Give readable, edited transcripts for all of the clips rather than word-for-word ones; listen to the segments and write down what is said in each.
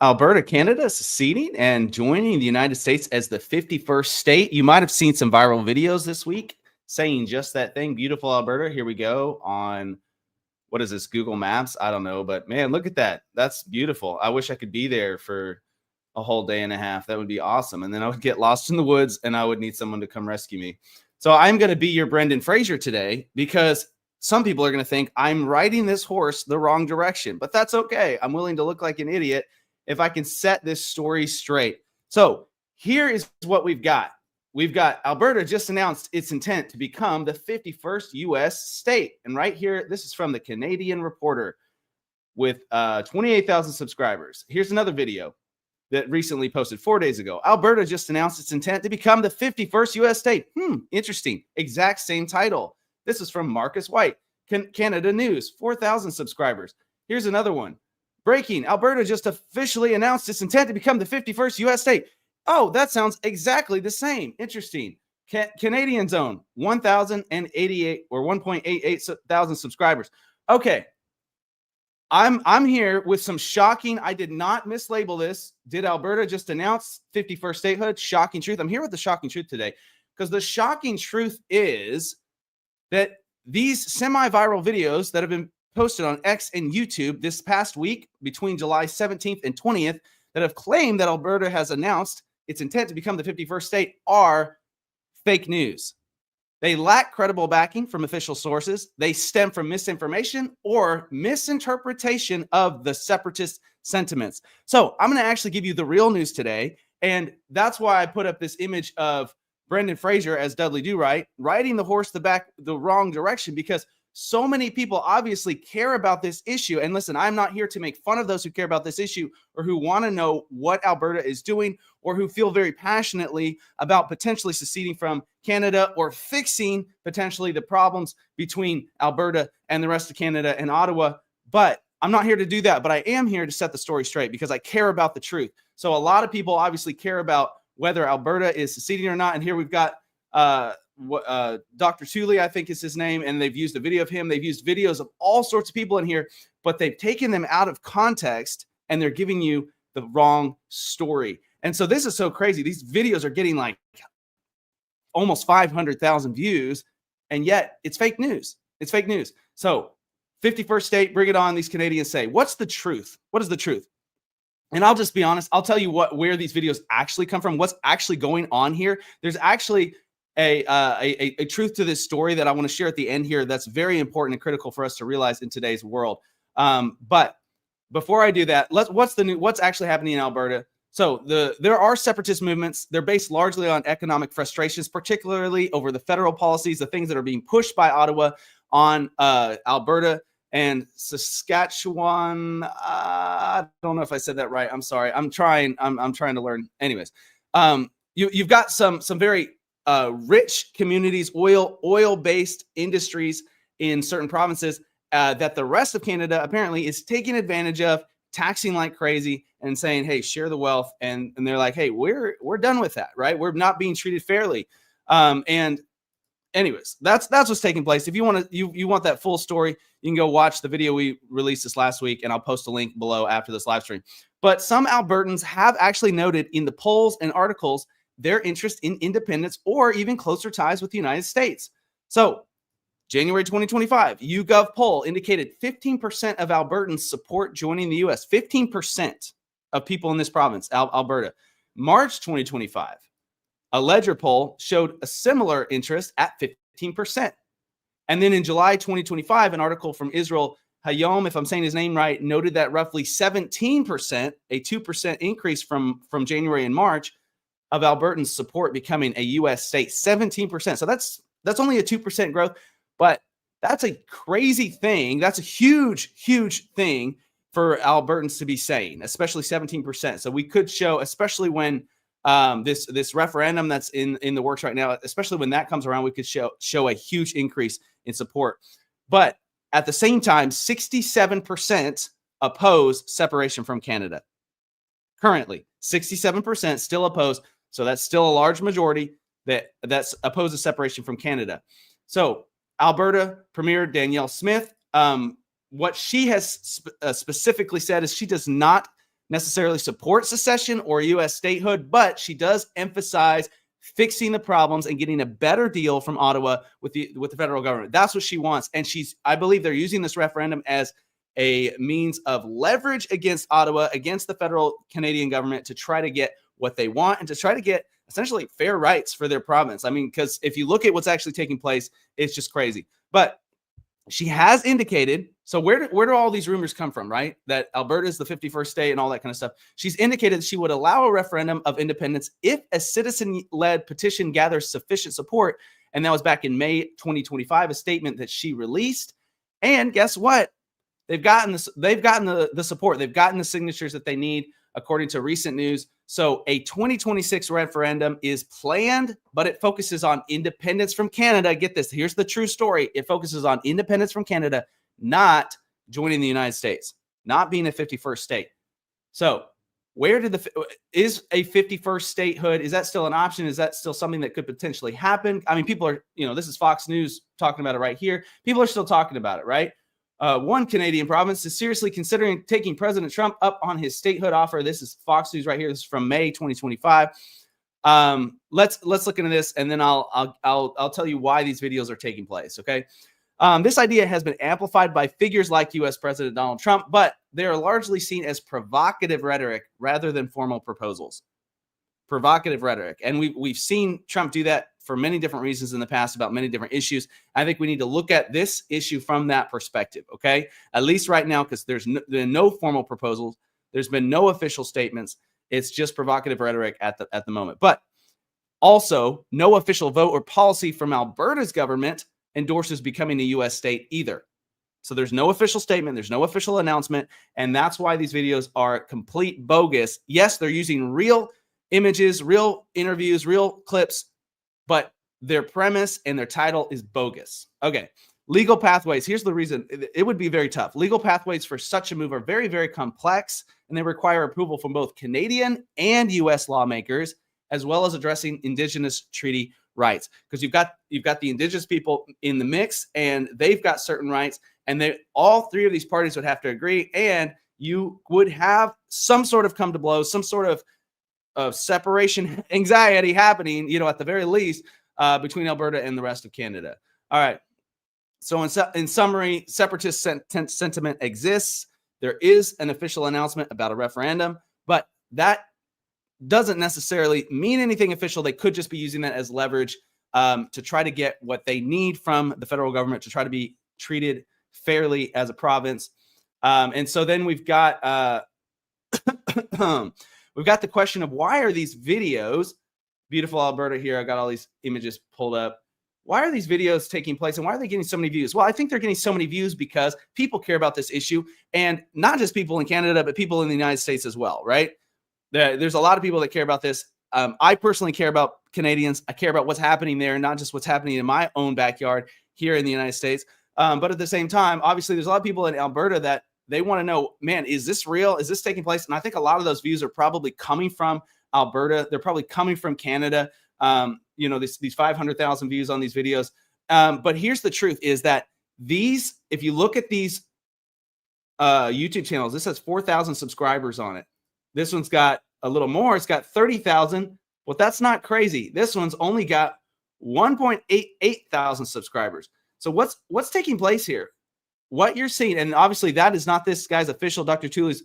Alberta, Canada, seceding and joining the United States as the 51st state. You might have seen some viral videos this week saying just that thing. Beautiful Alberta. Here we go on, what is this, Google Maps? I don't know, but man, look at that. That's beautiful. I wish I could be there for a whole day and a half. That would be awesome. And then I would get lost in the woods and I would need someone to come rescue me. So I'm going to be your Brendan Fraser today because some people are going to think I'm riding this horse the wrong direction, but that's okay. I'm willing to look like an idiot if I can set this story straight. So here is what we've got. We've got Alberta just announced its intent to become the 51st U.S. state. And right here, this is from the Canadian Reporter with 28,000 subscribers. Here's another video that recently posted 4 days ago. Alberta just announced its intent to become the 51st U.S. state. Interesting. Exact same title. This is from Marcus White, Canada News, 4,000 subscribers. Here's another one. Breaking, Alberta just officially announced its intent to become the 51st U.S. state. Oh, that sounds exactly the same. Interesting. Canadian Zone, 1,088 or 1.88 thousand subscribers. Okay. I'm here with some shocking, I did not mislabel this. Did Alberta just announce 51st statehood? Shocking truth. I'm here with the shocking truth today because the shocking truth is that these semi-viral videos that have been posted on X and YouTube this past week between July 17th and 20th that have claimed that Alberta has announced its intent to become the 51st state are fake news. They lack credible backing from official sources. They stem from misinformation or misinterpretation of the separatist sentiments. So I'm going to actually give you the real news today. And that's why I put up this image of Brendan Fraser as Dudley Do-Right, riding the horse the wrong direction, because so many people obviously care about this issue. And listen, I'm not here to make fun of those who care about this issue or who want to know what Alberta is doing or who feel very passionately about potentially seceding from Canada or fixing potentially the problems between Alberta and the rest of Canada and Ottawa. But I'm not here to do that. But I am here to set the story straight because I care about the truth. So a lot of people obviously care about whether Alberta is seceding or not. And here we've got Dr. Tuley, I think is his name, and they've used a video of him. They've used videos of all sorts of people in here, but they've taken them out of context and they're giving you the wrong story. And so this is so crazy. These videos are getting like almost 500,000 views, and yet it's fake news. It's fake news. So 51st state, bring it on. These Canadians say, what's the truth? What is the truth? And I'll just be honest. I'll tell you where these videos actually come from, what's actually going on here. There's actually a truth to this story that I want to share at the end here that's very important and critical for us to realize in today's world. But before I do that, what's actually happening in Alberta? So there are separatist movements. They're based largely on economic frustrations, particularly over the federal policies, the things that are being pushed by Ottawa on Alberta and Saskatchewan. I don't know if I said that right. I'm sorry. I'm trying to learn. Anyways, you've got some very rich communities, oil-based industries in certain provinces that the rest of Canada apparently is taking advantage of, taxing like crazy and saying, hey, share the wealth. And they're like, hey, we're done with that, right? We're not being treated fairly. And anyways, that's what's taking place. If you want that full story, you can go watch the video we released this last week, and I'll post a link below after this live stream. But some Albertans have actually noted in the polls and articles their interest in independence or even closer ties with the United States. So January 2025, YouGov poll indicated 15% of Albertans support joining the U.S. 15% of people in this province, Alberta. March 2025, a Ledger poll showed a similar interest at 15%. And then in July 2025, an article from Israel Hayom, if I'm saying his name right, noted that roughly 17%, a 2% increase from January and March, of Albertans support becoming a U.S. state. 17%. So that's only a 2% growth. But that's a crazy thing. That's a huge, huge thing for Albertans to be saying, especially 17%. So we could show, especially when this referendum that's in the works right now, especially when that comes around, we could show a huge increase in support. But at the same time, 67% oppose separation from Canada. Currently, 67% still oppose. So that's still a large majority that's opposes separation from Canada. So Alberta Premier Danielle Smith, what she has specifically said is she does not necessarily support secession or U.S. statehood, but she does emphasize fixing the problems and getting a better deal from Ottawa with the federal government. That's what she wants. And I believe they're using this referendum as a means of leverage against Ottawa, against the federal Canadian government, to try to get what they want and to try to get essentially fair rights for their province. I mean, because if you look at what's actually taking place, it's just crazy. But she has indicated, so where do all these rumors come from, right? That Alberta is the 51st state and all that kind of stuff. She's indicated that she would allow a referendum of independence if a citizen-led petition gathers sufficient support. And that was back in May 2025, a statement that she released. And guess what? They've gotten this. They've gotten the support. They've gotten the signatures that they need, according to recent news. So a 2026 referendum is planned, but it focuses on independence from Canada. Get this. Here's the true story. It focuses on independence from Canada, not joining the United States, not being a 51st state. So where did is a 51st statehood? Is that still an option? Is that still something that could potentially happen? I mean, people are, this is Fox News talking about it right here. People are still talking about it, right? One Canadian province is seriously considering taking President Trump up on his statehood offer. This is Fox News right here. This is from May 2025. Let's look into this, and then I'll tell you why these videos are taking place. Okay. This idea has been amplified by figures like U.S. President Donald Trump, but they are largely seen as provocative rhetoric rather than formal proposals. Provocative rhetoric, and we've seen Trump do that for many different reasons in the past about many different issues. I think we need to look at this issue from that perspective, okay? At least right now, because there's no formal proposals. There's been no official statements. It's just provocative rhetoric at the moment. But also, no official vote or policy from Alberta's government endorses becoming a U.S. state either. So there's no official statement. There's no official announcement. And that's why these videos are complete bogus. Yes, they're using real images, real interviews, real clips, but their premise and their title is bogus. Okay, legal pathways. Here's the reason. It would be very tough. Legal pathways for such a move are very, very complex, and they require approval from both Canadian and U.S. lawmakers, as well as addressing Indigenous treaty rights. Because you've got the Indigenous people in the mix, and they've got certain rights, and all three of these parties would have to agree, and you would have some sort of come to blows, some sort of separation anxiety happening, at the very least, between Alberta and the rest of Canada. All right. So in summary, separatist sentiment exists. There is an official announcement about a referendum, but that doesn't necessarily mean anything official. They could just be using that as leverage to try to get what they need from the federal government to try to be treated fairly as a province. And so then we've got we've got the question of, why are these videos, beautiful Alberta here, I got all these images pulled up. Why are these videos taking place, and why are they getting so many views? Well, I think they're getting so many views because people care about this issue, and not just people in Canada, but people in the United States as well, right? There's a lot of people that care about this. I personally care about Canadians. I care about what's happening there, not just what's happening in my own backyard here in the United States. But at the same time, obviously, there's a lot of people in Alberta that they want to know, man, is this real? Is this taking place? And I think a lot of those views are probably coming from Alberta. They're probably coming from Canada. These 500,000 views on these videos. But here's the truth, is that if you look at these YouTube channels, this has 4,000 subscribers on it. This one's got a little more. It's got 30,000. Well, that's not crazy. This one's only got 1.88 thousand subscribers. So what's taking place here? What you're seeing, and obviously that is not this guy's official, Dr. Tully's,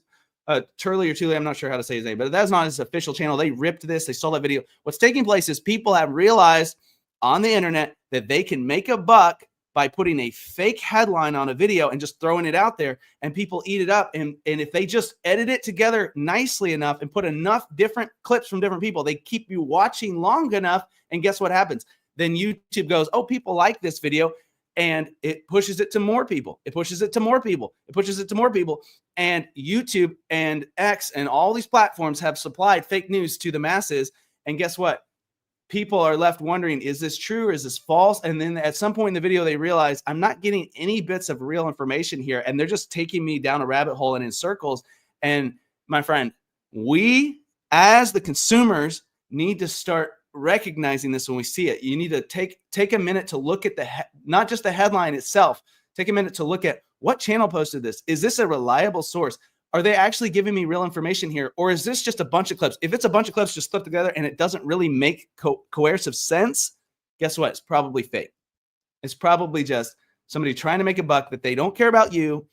Turley or Tully, I'm not sure how to say his name, but that's not his official channel. They ripped this. They stole that video. What's taking place is people have realized on the internet that they can make a buck by putting a fake headline on a video and just throwing it out there, and people eat it up. And if they just edit it together nicely enough and put enough different clips from different people, they keep you watching long enough, and guess what happens? Then YouTube goes, oh, people like this video, and it pushes it to more people. It pushes it to more people. It pushes it to more people. And YouTube and X and all these platforms have supplied fake news to the masses. And guess what? People are left wondering, is this true or is this false? And then at some point in the video, they realize, I'm not getting any bits of real information here, and they're just taking me down a rabbit hole and in circles. And my friend, we as the consumers need to start recognizing this when we see it. You need to take a minute to look at not just the headline itself. Take a minute to look at what channel posted this. Is this a reliable source? are they actually giving me real information here? Or is this just a bunch of clips? If it's a bunch of clips just clipped together and it doesn't really make coercive sense, guess what? It's probably fake. It's probably just somebody trying to make a buck, that they don't care about you.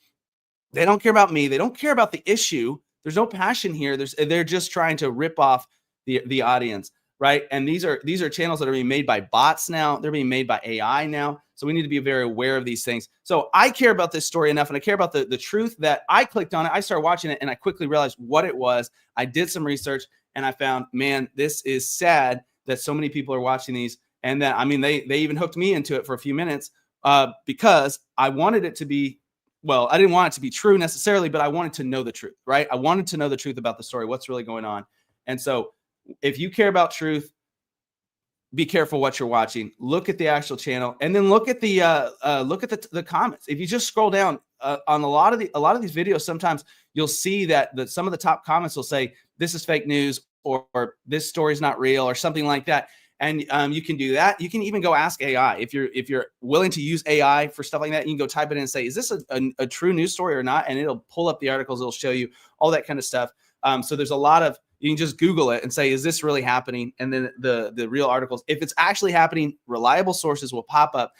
They don't care about me. They don't care about the issue. There's no passion here. They're just trying to rip off the audience, right? And these are channels that are being made by bots now. They're being made by AI now. So we need to be very aware of these things. So I care about this story enough, and I care about the truth, that I clicked on it. I started watching it, and I quickly realized what it was. I did some research, and I found, man, this is sad that so many people are watching these. And that, I mean, they even hooked me into it for a few minutes because I wanted it to be, well, I didn't want it to be true necessarily, but I wanted to know the truth, right? I wanted to know the truth about the story, what's really going on. And so if you care about truth, be careful what you're watching. Look at the actual channel, and then look at the comments. If you just scroll down on a lot of these videos, sometimes you'll see that some of the top comments will say this is fake news, or this story is not real, or something like that. And you can do that. You can even go ask AI if you're willing to use AI for stuff like that. You can go type it in and say, is this a true news story or not? And it'll pull up the articles. It'll show you all that kind of stuff. So there's a lot of, you can just Google it and say, is this really happening? And then the real articles, if it's actually happening, reliable sources will pop up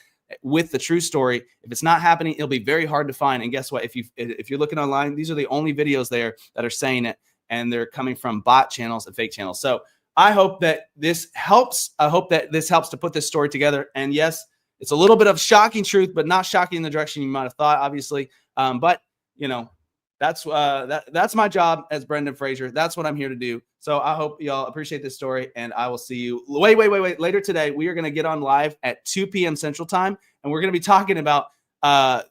with the true story. If it's not happening, it'll be very hard to find. And guess what? If you're looking online, these are the only videos there that are saying it, and they're coming from bot channels and fake channels. So I hope that this helps. I hope that this helps to put this story together. And yes, it's a little bit of shocking truth, but not shocking in the direction you might have thought, obviously. But you know, that's my job as Brendan Fraser. That's what I'm here to do. So I hope y'all appreciate this story, and I will see you. Wait. Later today, we are going to get on live at 2 p.m. Central Time, and we're going to be talking about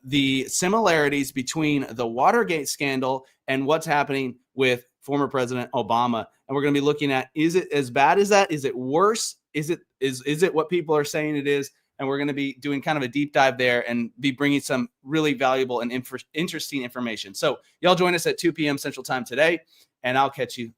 the similarities between the Watergate scandal and what's happening with former President Obama. And we're going to be looking at, is it as bad as that? Is it worse? Is it what people are saying it is? And we're going to be doing kind of a deep dive there and be bringing some really valuable and interesting information. So y'all join us at 2 p.m. Central Time today, and I'll catch you later.